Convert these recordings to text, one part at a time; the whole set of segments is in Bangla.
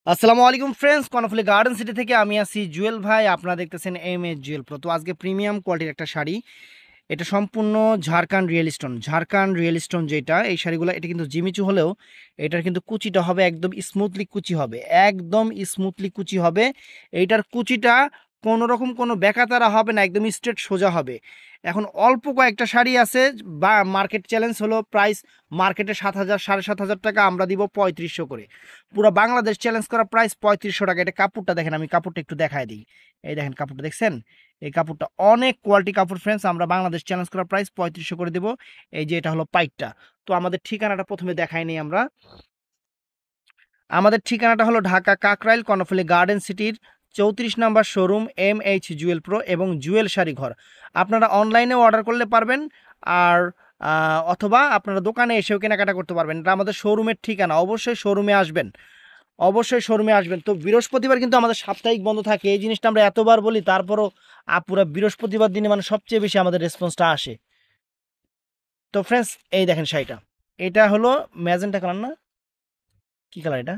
আসসালামু আলাইকুম ফ্রেন্ডস, কর্ণফুলী গার্ডেন সিটি থেকে আমি আছি জুয়েল ভাই। আপনারা দেখতেছেন এম জুয়েল প্রো। তো আজকে প্রিমিয়াম কোয়ালিটির একটা শাড়ি, এটা সম্পূর্ণ ঝাড়খান্ড রিয়েল স্টোন যেটা এই শাড়িগুলো, এটা কিন্তু জিমিচু হলেও এটার কিন্তু কুচিটা হবে একদম স্মুথলি কুচি হবে, একদম স্মুথলি কুচি হবে। এইটার কুচিটা কোনো রকম কোনো বেকাতারা হবে না, একদম স্ট্রেট সোজা হবে। এখন অল্প কয়েকটা শাড়ি আছে, বা মার্কেট চ্যালেঞ্জ হলো প্রাইস মার্কেটে 7,000 7,500 টাকা, আমরা দিব 3500 করে। পুরো বাংলাদেশ চ্যালেঞ্জ করা প্রাইস 3500 টাকা। এটা কাপড়টা দেখেন, আমি কাপড়টা একটু দেখায় দিই। এই দেখেন কাপড়টা দেখছেন, এই কাপড়টা অনেক কোয়ালিটি কাপড় ফ্রেন্ডস। আমরা বাংলাদেশ চ্যালেঞ্জ করার প্রাইস 3500 করে দেবো। এই যে এটা হলো পাইটটা। তো আমাদের ঠিকানাটা প্রথমে দেখাই নেই আমরা। আমাদের ঠিকানাটা হলো ঢাকা কাকরাইল কর্ণফুলী গার্ডেন সিটির 34 নম্বর শোরুম জুয়েল প্রো এবং জুয়েল শাড়ি ঘর। আপনারা অনলাইনেও অর্ডার করলে পারবেন, আর অথবা আপনারা দোকানে এসেও কেনাকাটা করতে পারবেন। এটা আমাদের শোরুমের ঠিকানা, অবশ্যই শোরুমে আসবেন, অবশ্যই শোরুমে আসবেন। তো বৃহস্পতিবার কিন্তু আমাদের সাপ্তাহিক বন্ধ থাকে, এই জিনিসটা আমরা এতবার বলি, তারপরও পুরো বৃহস্পতিবার দিনে মানে সবচেয়ে বেশি আমাদের রেসপন্সটা আসে। তো ফ্রেন্ডস, এই দেখেন শাড়িটা, এটা হলো ম্যাজেন্টা কালার না, কি কালার এটা,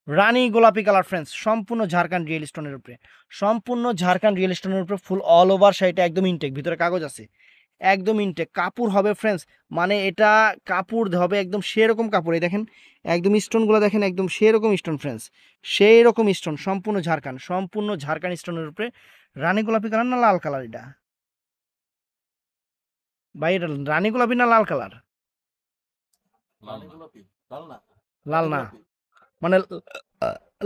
রানী গোলাপি কালার ফ্রেন্ডস। সম্পূর্ণ ঝাড়খান্ড রিয়েল স্টোনের উপরে, সম্পূর্ণ ঝাড়খান্ড রিয়েল স্টোনের উপরে ফুল অল ওভার শাড়িটা একদম ইনটেক, ভিতরে কাগজ আছে, একদম ইনটেক। কাপড় হবে ফ্রেন্ডস, মানে এটা কাপড় হবে একদম সেরকম কাপড়। এই দেখেন একদম স্টোনগুলো দেখেন, একদম সেরকম স্টোন ফ্রেন্ডস, সেই রকম স্টোন। সম্পূর্ণ ঝাড়খান্ড স্টোনের উপরে। রানী গোলাপি কালার না লাল কালার এটা ভাই, এটা রানী গোলাপি না লাল কালার? লাল না, মানে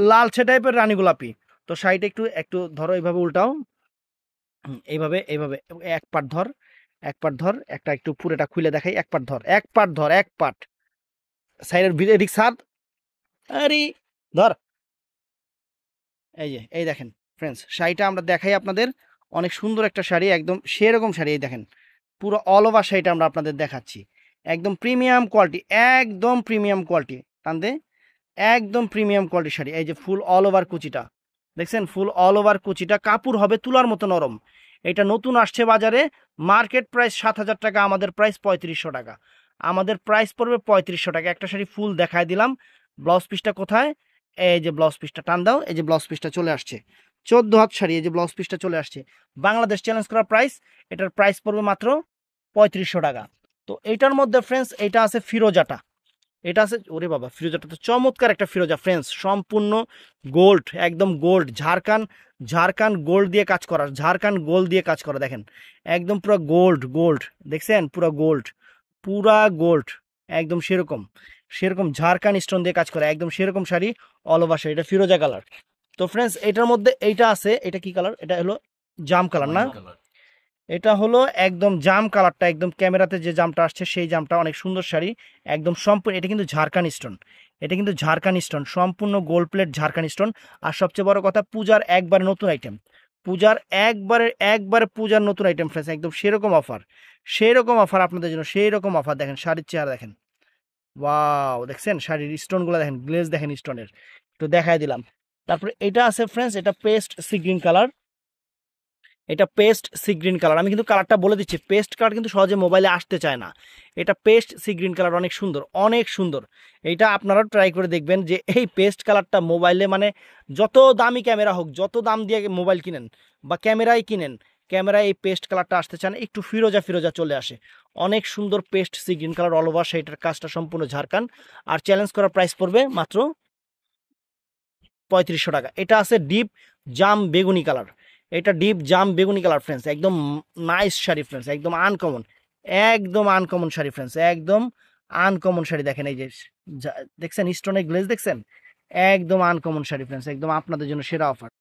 লালচে টাইপের রানী গোলাপি। তো শাড়িটা একটু একটু ধরো, এইভাবে উল্টাও, এইভাবে এইভাবে, এক পাট ধর, এক পাট ধর, একটা একটু পুরোটা খুলে দেখাই। এক পাট ধর, এক পাট ধর, এক পাট সাইডের এদিক সাদ, আরে ধর। এই যে এই দেখেন ফ্রেন্ডস, শাড়িটা আমরা দেখাই আপনাদের। অনেক সুন্দর একটা শাড়ি, একদম সেরকম শাড়ি। এই দেখেন পুরো অল ওভার শাড়িটা আমরা আপনাদের দেখাচ্ছি, একদম প্রিমিয়াম কোয়ালিটি, একদম প্রিমিয়াম কোয়ালিটি। টানতে একদম প্রিমিয়াম কোয়ালিটি শাড়ি। এই যে ফুল অল ওভার কুচিটা দেখছেন, ফুল অল ওভার কুচিটা, কাপড় হবে তুলার মতো নরম। এটা নতুন আসছে বাজারে, মার্কেট প্রাইস 7,000 টাকা, আমাদের প্রাইস 3500 টাকা। আমাদের প্রাইস পড়বে 3500 টাকা। একটা শাড়ি ফুল দেখায় দিলাম। ব্লাউজ পিসটা কোথায়? এই যে ব্লাউজ পিসটা টান দাও, এই যে ব্লাউজ পিসটা চলে আসছে, 14 হাত শাড়ি, এই যে ব্লাউজ পিসটা চলে আসছে। বাংলাদেশ চ্যালেঞ্জ করা প্রাইস, এটার প্রাইস পড়বে মাত্র 3500 টাকা। তো এটার মধ্যে ফ্রেন্ডস, এটা আছে ফিরোজাটা, এটা আছে, ওরে বাবা, ফিরোজাটা তো চমৎকার একটা ফিরোজা ফ্রেন্ডস, সম্পূর্ণ গোল্ড, একদম গোল্ড, ঝাড়খান্ড গোল্ড দিয়ে কাজ করা, ঝাড়খান্ড গোল্ড দিয়ে কাজ করা। দেখেন একদম পুরো গোল্ড গোল্ড, দেখছেন পুরো গোল্ড, পুরা গোল্ড, একদম সেরকম সেরকম ঝাড়খান্ড স্টোন দিয়ে কাজ করা, একদম সেরকম শাড়ি, অল ওভার শাড়ি। এটা ফিরোজা কালার। তো ফ্রেন্ডস, এটার মধ্যে এইটা আছে, এটা কি কালার? এটা হলো জাম কালার না, এটা হলো একদম জাম কালারটা, একদম ক্যামেরাতে যে জামটা আসছে সেই জামটা। অনেক সুন্দর শাড়ি, একদম সম্পূর্ণ। এটা কিন্তু ঝাড়খান্ড স্টোন, এটা কিন্তু ঝাড়খান্ড স্টোন, সম্পূর্ণ গোল্ড প্লেট ঝাড়খান্ড স্টোন। আর সবচেয়ে বড় কথা, পূজার একবারে নতুন আইটেম, পূজার একবারে একবারে পূজার নতুন আইটেম ফ্রেন্ডস, একদম সেরকম অফার, সেই রকম অফার আপনাদের জন্য, সেই রকম অফার। দেখেন শাড়ির চেহারা দেখেন, ওয়াও, দেখছেন শাড়ির স্টোনগুলো দেখেন, গ্লেজ দেখেন স্টোনের, একটু দেখাই দিলাম। তারপরে এটা আছে ফ্রেন্ডস, এটা পেস্ট সি গ্রিন কালার, এটা পেস্ট সি গ্রিন কালার। আমি কিন্তু কালারটা বলে দিচ্ছি, পেস্ট কালার কিন্তু সহজে মোবাইলে আসতে চায় না। এটা পেস্ট সি গ্রিন কালার, অনেক সুন্দর, অনেক সুন্দর। এইটা আপনারা ট্রাই করে দেখবেন যে এই পেস্ট কালারটা মোবাইলে, মানে যত দামি ক্যামেরা হোক, যত দাম দিয়ে মোবাইল কিনেন বা ক্যামেরাই কিনেন, ক্যামেরায় এই পেস্ট কালারটা আসতে চান, একটু ফিরোজা ফিরোজা চলে আসে। অনেক সুন্দর paste sea green colour all over, সেইটার কাজটা সম্পূর্ণ ঝাড়খান্ড। আর চ্যালেঞ্জ করার প্রাইস পড়বে মাত্র 3500 টাকা। এটা আছে ডিপ জাম বেগুনি কালার, এটা ডিপ জাম বেগুনি কালার ফ্রেন্ডস, একদম নাইস শাড়ি ফ্রেন্ডস, একদম আনকমন, একদম আনকমন শাড়ি ফ্রেন্ডস, একদম আনকমন শাড়ি। দেখেন এই যে দেখছেন স্টোনের গ্লেজ দেখছেন, একদম আনকমন শাড়ি ফ্রেন্ডস, একদম আপনাদের জন্য সেরা অফার।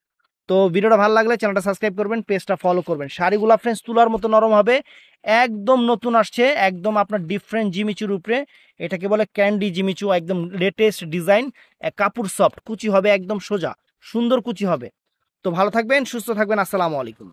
তো ভিডিওটা ভালো লাগলে চ্যানেলটা সাবস্ক্রাইব করবেন, পেজটা ফলো করবেন। শাড়িগুলা ফ্রেন্ডস তুলার মতো নরম হবে, একদম নতুন আসছে, একদম আপনার ডিফারেন্ট জিমিচুর উপরে। এটাকে বলে ক্যান্ডি জিমিচু, একদম লেটেস্ট ডিজাইন। কাপড় সফট, কুচি হবে একদম সোজা, সুন্দর কুচি হবে। তো ভালো থাকবেন, সুস্থ থাকবেন, আসসালামু আলাইকুম।